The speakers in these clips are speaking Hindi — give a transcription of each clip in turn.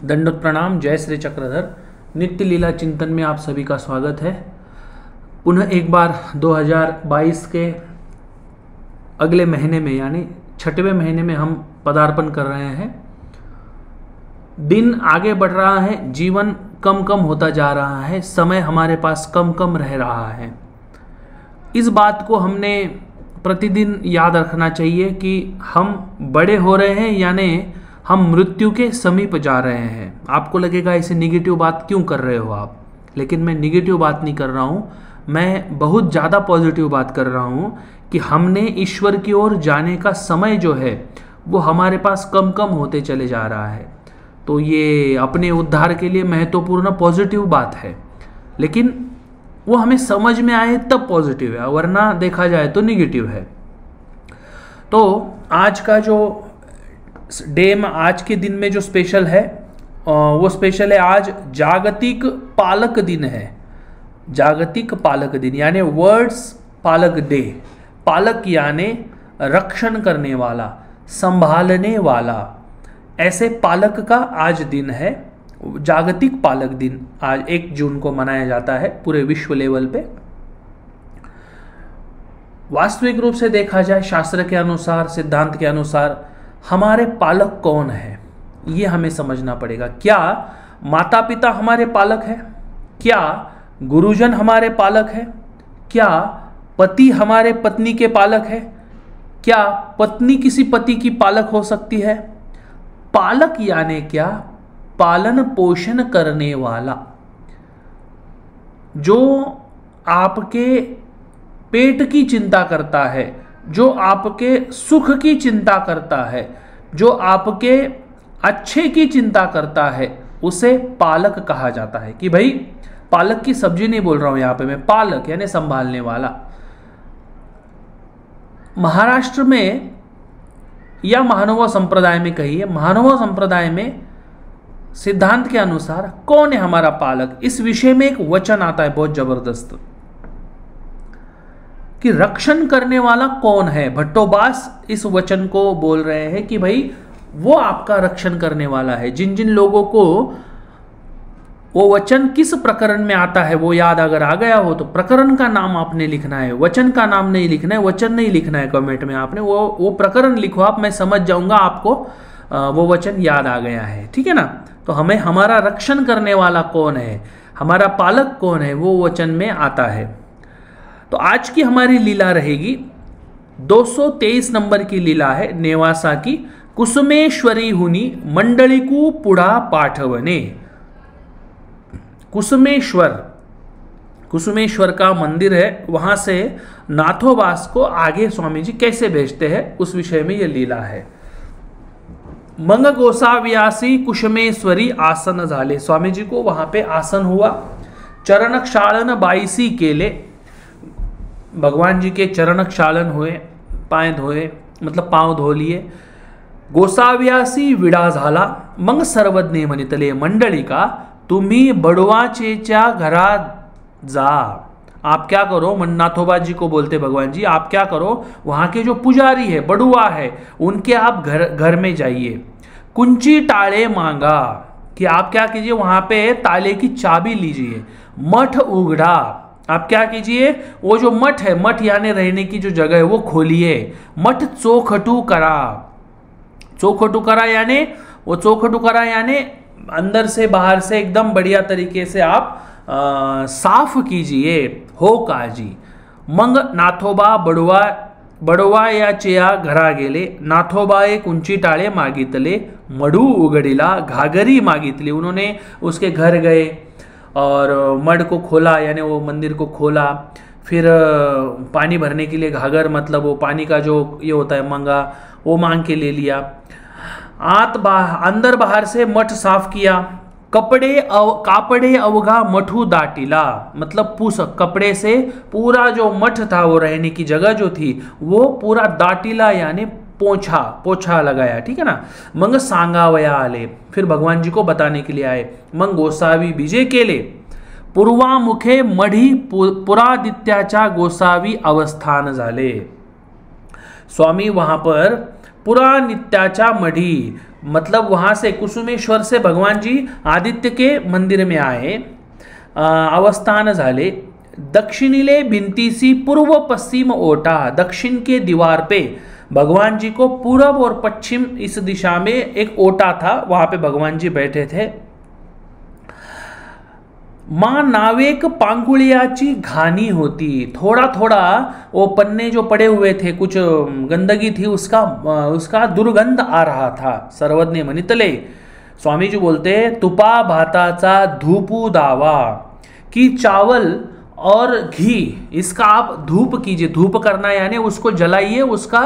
दंडोत प्रणाम। जय श्री चक्रधर। नित्य लीला चिंतन में आप सभी का स्वागत है। पुनः एक बार 2022 के अगले महीने में यानी 6वें महीने में हम पदार्पण कर रहे हैं। दिन आगे बढ़ रहा है, जीवन कम कम होता जा रहा है, समय हमारे पास कम कम रह रहा है। इस बात को हमने प्रतिदिन याद रखना चाहिए कि हम बड़े हो रहे हैं यानी हम मृत्यु के समीप जा रहे हैं। आपको लगेगा इसे निगेटिव बात क्यों कर रहे हो आप, लेकिन मैं निगेटिव बात नहीं कर रहा हूँ, मैं बहुत ज़्यादा पॉजिटिव बात कर रहा हूँ कि हमने ईश्वर की ओर जाने का समय जो है वो हमारे पास कम कम होते चले जा रहा है। तो ये अपने उद्धार के लिए महत्वपूर्ण पॉजिटिव बात है, लेकिन वो हमें समझ में आए तब पॉजिटिव है, वरना देखा जाए तो निगेटिव है। तो आज का जो डे में, आज के दिन में जो स्पेशल है वो स्पेशल है, आज जागतिक पालक दिन है। जागतिक पालक दिन यानी वर्ड्स पालक डे। पालक यानी रक्षण करने वाला, संभालने वाला, ऐसे पालक का आज दिन है। जागतिक पालक दिन आज 1 जून को मनाया जाता है पूरे विश्व लेवल पे। वास्तविक रूप से देखा जाए, शास्त्र के अनुसार, सिद्धांत के अनुसार हमारे पालक कौन है ये हमें समझना पड़ेगा। क्या माता पिता हमारे पालक है? क्या गुरुजन हमारे पालक है? क्या पति हमारे पत्नी के पालक है? क्या पत्नी किसी पति की पालक हो सकती है? पालक यानी क्या? पालन पोषण करने वाला, जो आपके पेट की चिंता करता है, जो आपके सुख की चिंता करता है, जो आपके अच्छे की चिंता करता है, उसे पालक कहा जाता है। कि भाई पालक की सब्जी नहीं बोल रहा हूं यहां पे मैं, पालक यानी संभालने वाला। महाराष्ट्र में या महानुभाव संप्रदाय में कहिए, महानुभाव संप्रदाय में सिद्धांत के अनुसार कौन है हमारा पालक, इस विषय में एक वचन आता है बहुत जबरदस्त कि रक्षण करने वाला कौन है। भट्टोबास इस वचन को बोल रहे हैं कि भाई वो आपका रक्षण करने वाला है। जिन जिन लोगों को वो वचन किस प्रकरण में आता है वो याद अगर आ गया हो तो प्रकरण का नाम आपने लिखना है, वचन का नाम नहीं लिखना है, वचन नहीं लिखना है कमेंट में आपने, वो प्रकरण लिखो आप, मैं समझ जाऊंगा आपको वो वचन याद आ गया है। ठीक है ना। तो हमें हमारा रक्षण करने वाला कौन है, हमारा पालक कौन है, वो वचन में आता है। तो आज की हमारी लीला रहेगी 223 नंबर की लीला है, नेवासा की। कुसुमेश्वरी हुनी मंडलिकू पुढ़ा पाठवने। कुसुमेश्वर का मंदिर है, वहां से नाथोबास को आगे स्वामी जी कैसे भेजते हैं उस विषय में यह लीला है। मंग गोसाव्यासी कुसुमेश्वरी आसन झाले। स्वामी जी को वहां पे आसन हुआ। चरण क्षालन 22 केले, भगवान जी के चरण क्षालन हुए, पाय धोए, मतलब पांव धो लिए। गोसाव्यासी विडा झाला। मग सर्वज्ञ म्हणितले मंडलिका तुम्ही बडवाचेच्या घरा जा। आप क्या करो, नाथोबा जी को बोलते भगवान जी, आप क्या करो, वहां के जो पुजारी है, बड़ुआ है, उनके आप घर में जाइए। कुंची टाले मांगा, कि आप क्या कीजिए, वहां पे ताले की चाबी लीजिए। मठ उगड़ा, आप क्या कीजिए, वो जो मठ है, मठ यानी रहने की जो जगह है वो खोलिए। मठ चौखटू करा। चौखटू करा यानी वो चौखटू करा यानी अंदर से बाहर से एकदम बढ़िया तरीके से आप साफ कीजिए, हो काजी। मंग नाथोबा बडवा या चेया घरा गेले। नाथोबाए कुंची टाळे मागितले, मडू उघडिला, घागरी मागितली। उन्होंने उसके घर गए और मड को खोला यानी वो मंदिर को खोला। फिर पानी भरने के लिए घागर, मतलब वो पानी का जो ये होता है मंगा, वो मांग के ले लिया। अंदर बाहर से मठ साफ किया। कापड़े अवघा मठू दाटिला, मतलब कपड़े से पूरा जो मठ था, वो रहने की जगह जो थी, वो पूरा दाटिला यानी पोछा लगाया। ठीक है ना। मंग सांगावया आले, फिर भगवान जी को बताने के लिए आए। मंग गोसावी बीजे केले। पूर्वामुखे मढी पुरादित्याच्या गोसावी अवस्थान झाले। स्वामी वहां पर पुरा नित्याचा मढ़ी, मतलब वहां से कुसुमेश्वर से भगवान जी आदित्य के मंदिर में आए, अवस्थान झाले। दक्षिणीले भिंतीसी पूर्व पश्चिम ओटा, दक्षिण के दीवार पे भगवान जी को पूरब और पश्चिम इस दिशा में एक ओटा था, वहां पे भगवान जी बैठे थे। मां नावेक पांगुलियाची घानी होती, थोड़ा थोड़ा वो पन्ने जो पड़े हुए थे, कुछ गंदगी थी, उसका दुर्गंध आ रहा था। सर्वज्ञ मनितले, स्वामी जी बोलते तुपा भाताचा धूपू दावा, कि चावल और घी इसका आप धूप कीजिए, धूप करना यानी उसको जलाइए, उसका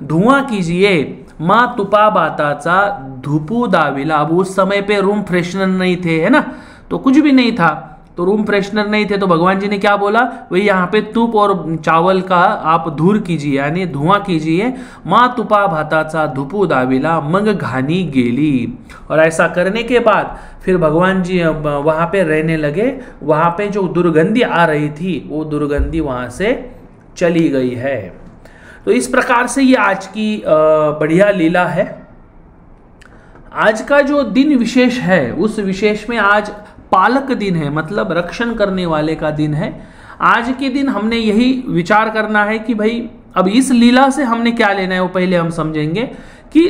धुआं कीजिए। माँ तुपा भाताचा धूपू दाविला, अब उस समय पे रूम फ्रेशनर नहीं थे, है ना, तो कुछ भी नहीं था, तो रूम फ्रेशनर नहीं थे, तो भगवान जी ने क्या बोला, वही यहाँ पे तुप और चावल का आप धूर कीजिए यानी धुआं कीजिए। माँ तुपा भाताचा धुपू दाविला मग घानी गेली, और ऐसा करने के बाद फिर भगवान जी वहाँ पे रहने लगे। वहाँ पे जो दुर्गंधी आ रही थी वो दुर्गंधी वहाँ से चली गई है। तो इस प्रकार से ये आज की बढ़िया लीला है। आज का जो दिन विशेष है उस विशेष में आज पालक दिन है, मतलब रक्षण करने वाले का दिन है। आज के दिन हमने यही विचार करना है कि भाई अब इस लीला से हमने क्या लेना है वो पहले हम समझेंगे कि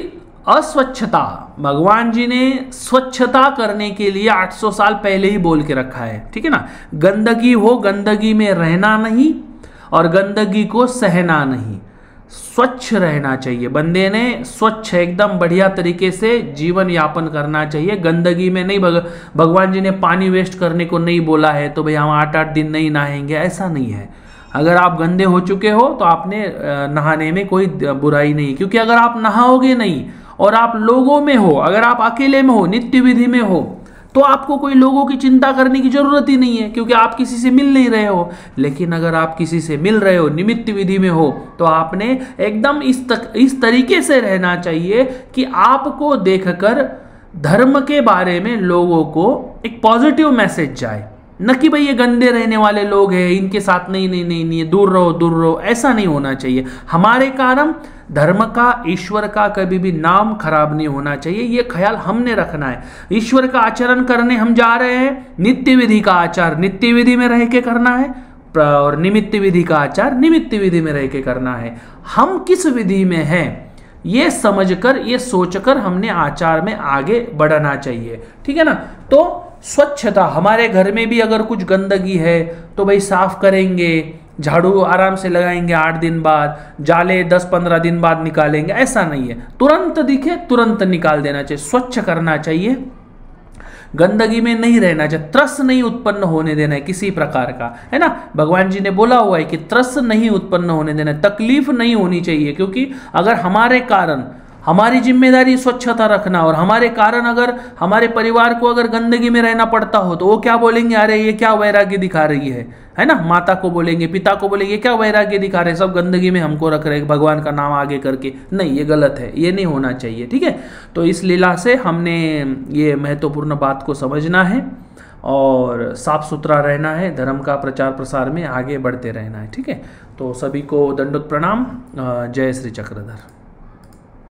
अस्वच्छता, भगवान जी ने स्वच्छता करने के लिए 800 साल पहले ही बोल के रखा है, ठीक है ना। गंदगी हो, गंदगी में रहना नहीं और गंदगी को सहना नहीं, स्वच्छ रहना चाहिए। बंदे ने स्वच्छ एकदम बढ़िया तरीके से जीवन यापन करना चाहिए, गंदगी में नहीं। भगवान जी ने पानी वेस्ट करने को नहीं बोला है तो भाई हम 8-8 दिन नहीं नहाएंगे, ऐसा नहीं है। अगर आप गंदे हो चुके हो तो आपने नहाने में कोई बुराई नहीं, क्योंकि अगर आप नहाओगे नहीं और आप लोगों में हो, अगर आप अकेले में हो, नित्य विधि में हो, तो आपको कोई लोगों की चिंता करने की जरूरत ही नहीं है, क्योंकि आप किसी से मिल नहीं रहे हो। लेकिन अगर आप किसी से मिल रहे हो, निमित्त विधि में हो, तो आपने एकदम इस तरीके से रहना चाहिए कि आपको देखकर धर्म के बारे में लोगों को एक पॉजिटिव मैसेज जाए, न कि भाई ये गंदे रहने वाले लोग हैं, इनके साथ नहीं, दूर रहो, ऐसा नहीं होना चाहिए। हमारे कारण धर्म का, ईश्वर का कभी भी नाम खराब नहीं होना चाहिए, ये ख्याल हमने रखना है। ईश्वर का आचरण करने हम जा रहे हैं, नित्य विधि का आचार नित्य विधि में रह के करना है और निमित्त विधि का आचार निमित्त विधि में रह के करना है। हम किस विधि में हैं ये समझकर, ये सोचकर हमने आचार में आगे बढ़ना चाहिए, ठीक है ना। तो स्वच्छता, हमारे घर में भी अगर कुछ गंदगी है तो भाई साफ करेंगे, झाड़ू आराम से लगाएंगे, 8 दिन बाद, जाले 10-15 दिन बाद निकालेंगे, ऐसा नहीं है। तुरंत दिखे तुरंत निकाल देना चाहिए, स्वच्छ करना चाहिए, गंदगी में नहीं रहना चाहिए, त्रस नहीं उत्पन्न होने देना है किसी प्रकार का, है ना। भगवान जी ने बोला हुआ है कि त्रस नहीं उत्पन्न होने देना है, तकलीफ नहीं होनी चाहिए, क्योंकि अगर हमारे कारण, हमारी जिम्मेदारी स्वच्छता रखना, और हमारे कारण अगर हमारे परिवार को अगर गंदगी में रहना पड़ता हो तो वो क्या बोलेंगे, अरे ये क्या वैराग्य दिखा रही है ना। माता को बोलेंगे, पिता को बोलेंगे, क्या वैराग्य दिखा रहे, सब गंदगी में हमको रख रहे, भगवान का नाम आगे करके। नहीं, ये गलत है, ये नहीं होना चाहिए, ठीक है। तो इस लीला से हमने ये महत्वपूर्ण बात को समझना है और साफ सुथरा रहना है, धर्म का प्रचार प्रसार में आगे बढ़ते रहना है, ठीक है। तो सभी को दंडोत प्रणाम। जय श्री चक्रधर।